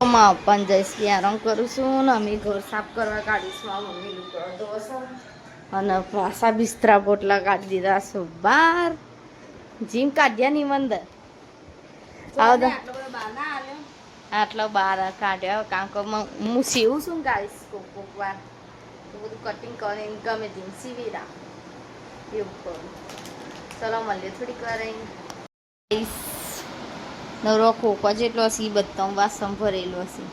પણ જઈશ આરામ કરું છું ને અમે ઘર સાફ કરવા કાઢીશું. આ મમ્મી લુગડો ધોશે અને પાછા બિસ્તરા પોટલા કાઢી દીધા છે બહાર. જીમ કાઢ્યા ની અંદર આટલો બહાર કાઢ્યો કારણ કે હું સીવું છું ગાઈશ કોક વાર તો બધું કટિંગ કરીને ગમે તેમ સીવી રાખું એવું કરું. ચલો મળીએ થોડીક વાર નવરો ખોખો જેટલો હશે એ બધા વાસણ ભરેલો હશે.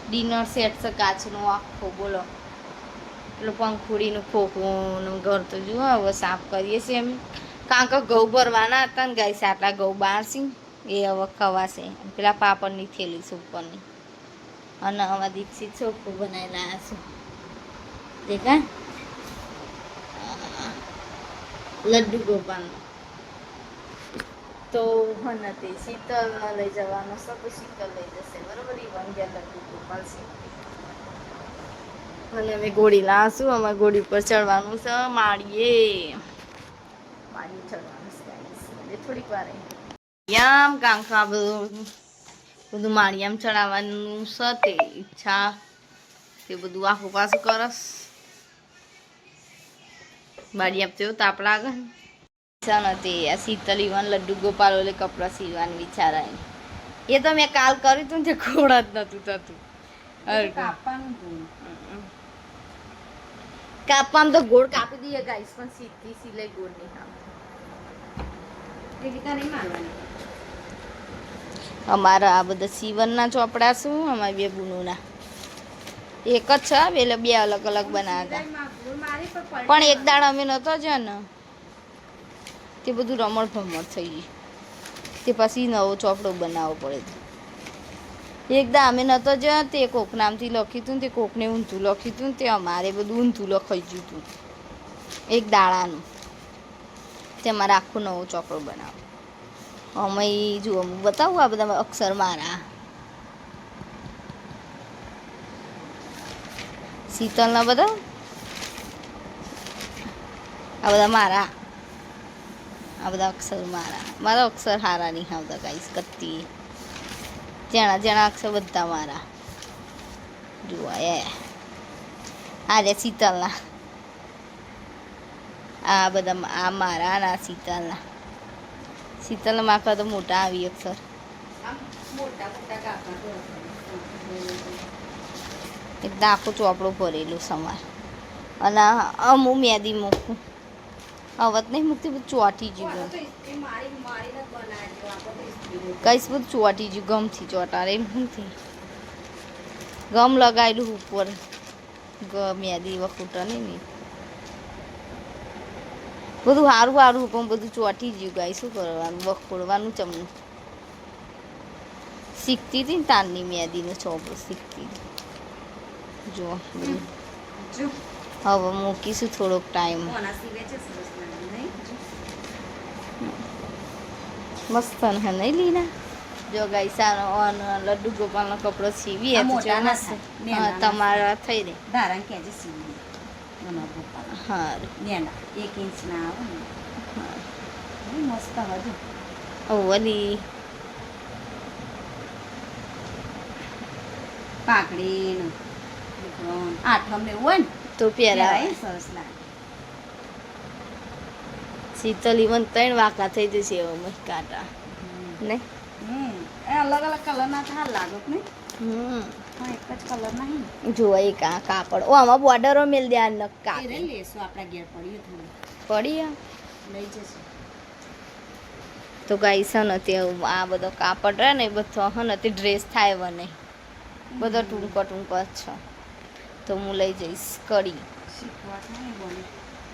ડિનર સેટ છે કાચનું આખો બોલો એટલે પંખુડીનું ખોખું ઘર તો જુઓ હવે સાફ કરીએ છીએ અમે કારણ કે ઘઉં ભરવાના હતા ને ગાઈસ આટલા ઘઉં બહાર છે એ હવે ખવાશે. પેલા પાપડની થેલી છે ઉપરની અને અમારા દીક્ષિત ચોખ્ખું બનાવી લાયા છે દેખા લડ્ડુ ગોપાલ તો નથી શીતલ લઈ જવાનો છે તો શીતલ લઈ જશે બરોબર. ઈવન ગયા લડ્ડુ ગોપાલ છે અને અમે ગોળી લાવશું. અમારે ગોળી પર ચડવાનું છે માળીએ ચડવાનું છે થોડીક વાર આમ કાંખા બધું માળિયામ ચડાવવાનું છે તે ઈચ્છા તે બધું આખું પાછું કરસ. બાળી આપતો તાપ લાગે નથી. આ શીતલ ઈવન લડ્ડુ ગોપાલ ઓલે કપડાં સીવવાનું વિચારાય એ તો મેં કાલ કર્યું હતું ને તે ખોડા જ નતું થતું. કાપવામાં તો ગોળ કાપી દઈએ ગાઈસ પણ સીધી સિલાઈ ગોળ નહીં અમારા આ બધા સીવનના ચોપડા શું અમારી બે બુનુના એક જ છે એટલે બે અલગ અલગ બનાવ્યા હતા પણ એક દાડ અમે નતો જ ને તે બધું રમણ ભમણ થઈ ગયું તે પછી નવો ચોપડો બનાવવો પડે. એકદા અમે નતો જ તે કોક નામથી લખ્યું હતું ને તે કોકને ઊંધું લખ્યું હતું ને તે અમારે બધું ઊંધું લખાઈ ગયું હતું એક દાડાનું તે અમારે આખો નવો ચોપડો બનાવો. અમે જુઓ હું બતાવું આ બધા અક્ષર મારા શીતલના બધા આ બધા મારા આ બધા અક્ષર મારા અક્ષર હારા નહીં આવતા ગાઈસ કત્તી જેણા અક્ષર બધા મારા જુઓ આ રે શીતલના આ બધા આ મારા ના શીતલના માખા તો મોટા આવી અક્ષર એકદમ આખું ચોપડું ભરેલું સમાર અને અમુક મેદી મૂકું અવત નહીં મૂકતી બધું ચોટી ગયું કઈશ બધું ચોટી ગયું ગમથી ચોટાડે નથી ગમ લગાવેલું ઉપર મેદી વખૂટ નહીં બધું સારું સારું પણ બધું ચોટી ગયું ગાય શું કરવાનું વખોડવાનું ચમનું શીખતી હતી ને તાનની મેદીનો ચોપડો શીખતી હતી જો હવે મૂકીશું થોડોક ટાઈમ મસ્ત હે નહીં લીના જો ગાઈસાનો લડ્ડુ ગોપાલનો કપડો સીવીએ તમારા થઈ રહે ધારણ કે સીવી હા 1 ઇંચના આવે ને મસ્ત હજુ ઓલી પાકડી આઠમ એવું હોય ને તો પહેરાય સરસ લાગે. શીતલ ઈવન 3 વાંકા થઈ જશે એવો મસ્ત કાંટા ને અલગ અલગ કલરના સારા લાગે ને એક જ કલર નહીં જો એક આ કાપડ ઓ આમાં બોર્ડરો મેલ દે આ નક્કા લેશું આપણા ઘેર પડ્યું પડી લઈ જશું તો ગાઈસ ને તે આ બધો કાપડ રહે ને બધો હને તે ડ્રેસ થાય વને બધો ટૂંકો છે તો હું લઈ જઈશ કડી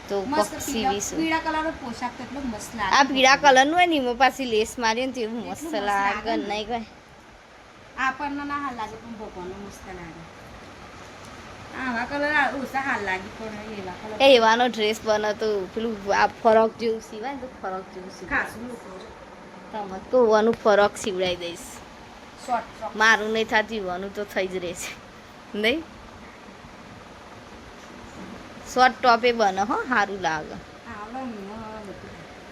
તો સીવીશું. પીળા કલરનો પોશાક કેટલો મસ્ત લાગે. આ પીળા કલરનું હોય ને એમાં પાછી લેસ મારી ને તો એવું મસ્ત લાગે નહીં કઈ આપણને ના હાલ લાગે પણ ભગવાનનો મસ્ત લાગે. આવા કલર ઓછા હાલ લાગે પણ એવા કલર એવાનો ડ્રેસ બનતો પેલું આ ફરક જેવું સીવાય ને તો ફરક જેવું ખાસું તમે કોવાનું ફરક સીવડાવી દઈશ. મારું નહીં થતું વાનું તો થઈ જ રહેશે નહીં. શોર્ટ ટોપે બને હો સારું લાગે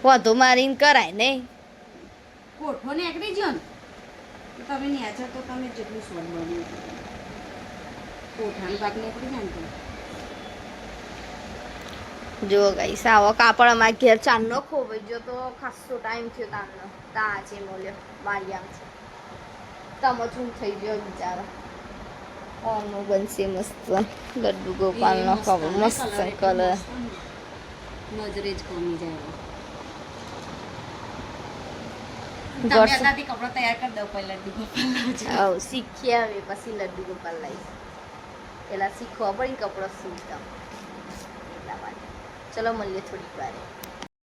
વધુ મારીને કરાય નહીં કોઠો નીકળી ગયો ને તમે ન્યાચા તો તમે જેટલું સ્વર બન્યું કોઠાની પાક નીકળી જાય ને જો ગાઈસ આવો કાપડ અમારા ઘેર ચાંદનો ખોવાઈ ગયો તો ખાસો ટાઈમ થયો તારનો તા છે મોલ્યો મારી આમ છે તમચું થઈ ગયો બિચારો ઓનો બનશે મસ્ત લડ્ડુ ગોપાલનો ખબર મસ્ત કલર નજરે જ કોમી જાય ગોળ કપડા તૈયાર કરી દો પહેલા લડ્ડુ ગોપાલ આવ શીખ્યા હવે પછી લડ્ડુ ગોપાલ લાવીશ પેલા શીખવા પડી કપડો સીવતા એટલા માટે ચલો મળીએ થોડીક વાર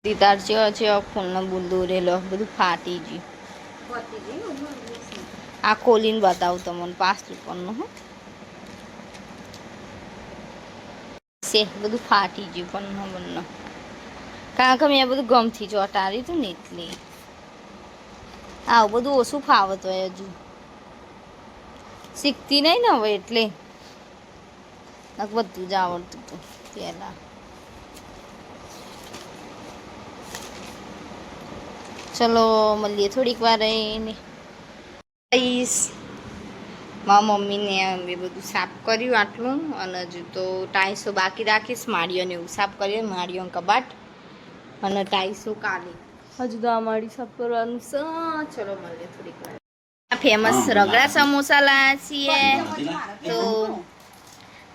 દીદાર છે ફોનનો બુંદો રેલો બધું ફાટી ગયું આ ખોલીને બતાવું તમને 5 રૂપિયાનું હો છે બધું ફાટી ગયું પણ બંને કારણ કે મેં બધું ગમથી ચોટાડ્યું હતું ને એટલે આવું બધું ઓછું ફાવત હોય હજુ શીખતી નહીં ને હવે એટલે બધું જ આવડતું હતું પહેલાં ચલો મળીએ થોડીક વાર રહીને મારા મમ્મીને અમે બધું સાફ કર્યું આટલું અને હજુ તો ટાઈસો બાકી રાખીશ માળીઓને એવું સાફ કરીએ માળીઓનું કબાટ અને ટાઈસો કાલે હજુ તો આ માળી સાફ કરવાનું છે ચલો મળીએ થોડીક વાર ફેમસ રગડા સમોસા લાયા છીએ તો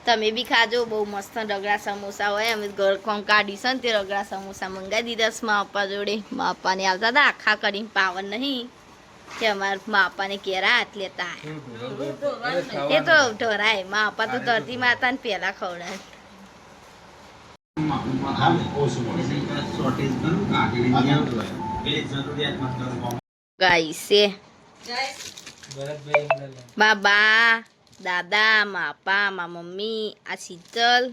તમે બી ખાજો બહુ મસ્ત રગડા સમોસા હોય અમે ઘર કોમ કાઢી છે ને તે રગડા સમોસા મંગાવી દીધા છે મા પપ્પા જોડે મા પપ્પાને આવતા હતા આખા કરીને પાવન નહીં કે અમારા મા પપ્પાને કેરા હાથ લેતા એ તો ઢોરાય મા પપ્પા તો ધરતી માતાને પહેલા ખવડાય ગાઈસ બાબા દાદા મા પપ્પા મા મમ્મી આ શીતલ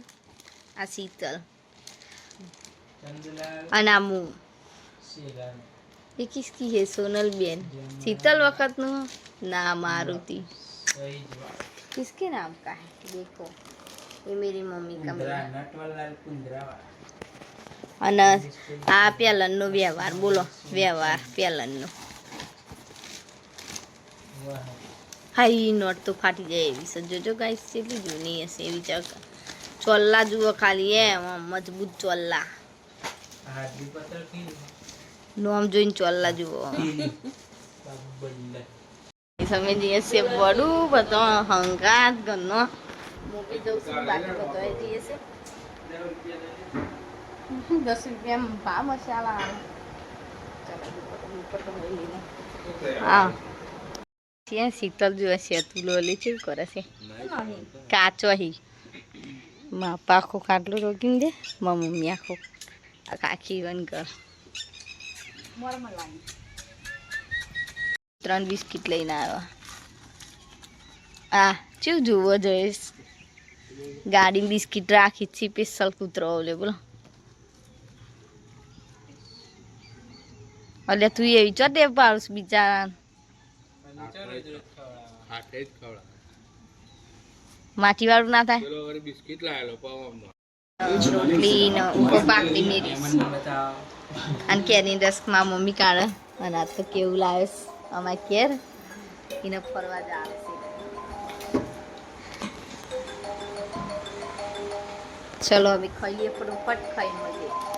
અનામુ ये किसकी है सोनल बेन शीतल वक्त नो ना मारुति किसके नाम का है देखो ये मेरी मम्मी का અને આ પેલનનો વ્યવહાર બોલો વ્યવહાર પેલનનો હાઈ નોટ તો ફાટી જાય એવી છે જોજો ગાઈસ કેટલી જૂની હશે એવી ચોલ્લા જુઓ ખાલી એમ મજબૂત ચોલ્લા નોમ જોઈને ચોલ્લા જુઓ તમે જઈએ છે બડું બધો હંગાત ઘરનો મૂકી દઉં છું બાકી બધો જઈએ છે 10 રૂપિયા ભાવ મસાલા હા ત્યાં શીતલ જોવે છે તું લોલી શું કરે છે કાચો હી મા પપ્પા આખો ખાટલો રોકીને દે મા મમ્મી આખો આખી વન કર 3 બિસ્કિટ લઈને આવ્યા આ શું જુઓ જોઈશ ગાડી બિસ્કિટ રાખી છે સ્પેશિયલ કૂતરો ઓલે બોલો અલે તું એવી ચો દે પાડું બિચારા માટી વાળું ના થાય રોટલી ને ઉપર પાકડી મેરી અને કેરી રસ માં મમ્મી કાઢે અને આ તો કેવું લાવે અમારે કેર એને ફરવા જ આવે છે ચલો હવે ખાઈએ ફટોફટ ખાઈ મળીએ